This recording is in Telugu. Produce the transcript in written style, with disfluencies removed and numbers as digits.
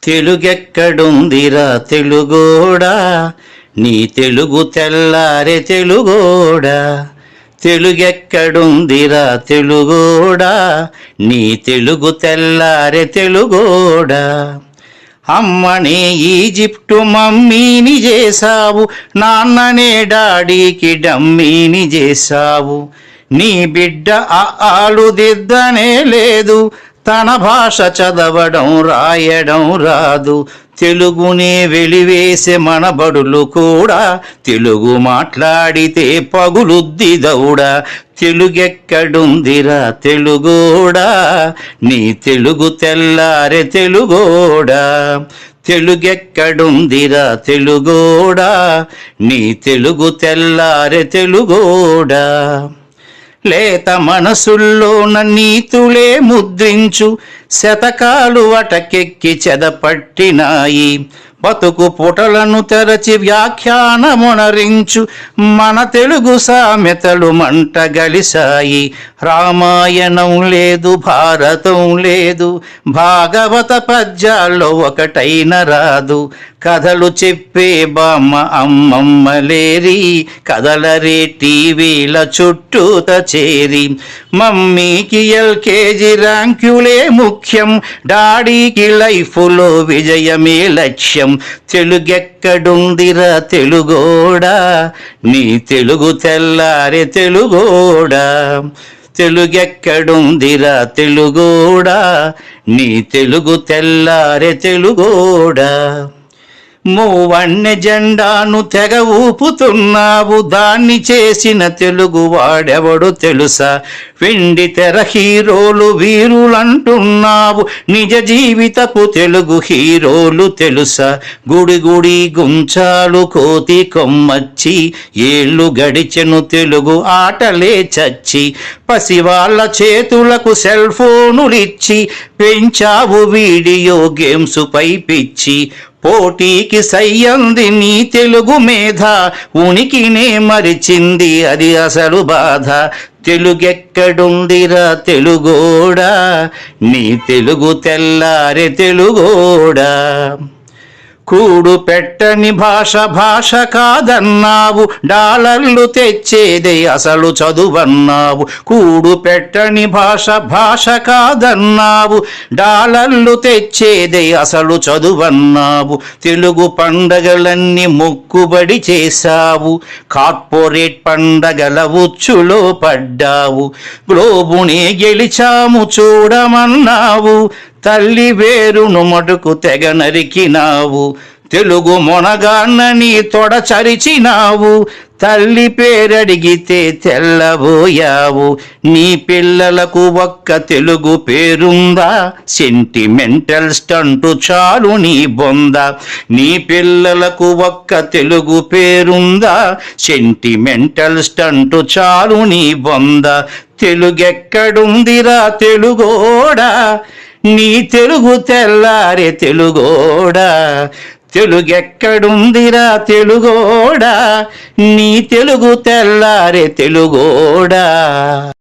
తెలుగెక్కడుందిరా తెలుగోడా, నీ తెలుగు తెల్లారె తెలుగోడా. తెలుగెక్కడుందిరా తెలుగోడా, నీ తెలుగు తెల్లారె తెలుగోడా. అమ్మనే ఈజిప్టు మమ్మీని చేసావు, నాన్ననే డాడీకి డమ్మీని చేసావు. నీ బిడ్డ ఆలు దిద్దనే లేదు, తన భాష చదవడం రాయడం రాదు. తెలుగునే వెలివేసే మన బడులు కూడా తెలుగు మాట్లాడితే పగులుద్ది దౌడా. తెలుగెక్కడుందిరా తెలుగోడా, నీ తెలుగు తెల్లారె తెలుగోడా. తెలుగెక్కడుందిరా తెలుగోడా, నీ తెలుగు తెల్లారె తెలుగోడా. లేత మనసుల్లోన నీతులే ముద్రించు, శతకాలు అటకెక్కి చెదపట్టినాయి. బతుకు పుటలను తెరచి వ్యాఖ్యానమునరించు, మన తెలుగు సామెతలు మంట గలిసాయి. రామాయణం లేదు, భారతం లేదు, భాగవత పద్యాల్లో ఒకటైన రాదు. కథలు చెప్పే బామ్మ అమ్మమ్మ లేరి, కథలరే టీవీల చుట్టూత చేరి. మమ్మీకి ఎల్కేజీ ర్యాంకులే ముఖ్యం, డాడీకి లైఫ్లో విజయమే లక్ష్యం. తెలుగెక్కడుందిరా తెలుగోడా, నీ తెలుగు తెల్లారె తెలుగోడా. తెలుగెక్కడుందిరా తెలుగోడా, నీ తెలుగు తెల్లారె తెలుగోడా. మూవన్నె జెండాను తెగ ఊపుతున్నావు, దాన్ని చేసిన తెలుగు వాడెవడు తెలుసా. వెండి తెర హీరోలు వీరులంటున్నావు, నిజ జీవితపు తెలుగు హీరోలు తెలుసా. గుడి గుడి గుంచాలు కోతి కొమ్మచ్చి, ఏళ్ళు గడిచెను తెలుగు ఆటలే చచ్చి. పసివాళ్ళ చేతులకు సెల్ ఫోనులిచ్చి, పెంచావు వీడియో గేమ్స్ పై పిచ్చి. పోటీకి సయ్యంది నీ తెలుగు మేధ, ఉనికినే మరిచింది అది అసలు బాధ. తెలుగెక్కడుందిరా తెలుగోడా, నీ తెలుగు తెల్లారె తెలుగోడా. కూడు పెట్టని భాష భాష కాదన్నావు, డాలర్లు తెచ్చేదే అసలు చదువన్నావు. కూడు పెట్టని భాష భాష కాదన్నావు, డాలర్లు తెచ్చేదే అసలు చదువన్నావు. తెలుగు పండగలన్నీ మొక్కుబడి చేశావు, కార్పొరేట్ పండగల ఉచ్చులో పడ్డావు. గ్లోబునే గెలిచాము చూడమన్నావు, తల్లి వేరును మటుకు తెగ నరికినావు. తెలుగు మొనగాన్నని తొడ చరిచినావు, తల్లి పేరడిగితే తెల్లబోయావు. నీ పిల్లలకు ఒక్క తెలుగు పేరుందా, సెంటిమెంటల్ స్టంటు చాలు నీ బొంద. నీ పిల్లలకు ఒక్క తెలుగు పేరుందా, సెంటిమెంటల్ స్టంటు చాలు నీ బొంద. తెలుగెక్కడుందిరా తెలుగోడా, నీ తెలుగు తెల్లారె తెలుగోడా. తెలుగెక్కడుందిరా తెలుగోడా, నీ తెలుగు తెల్లారె తెలుగోడా.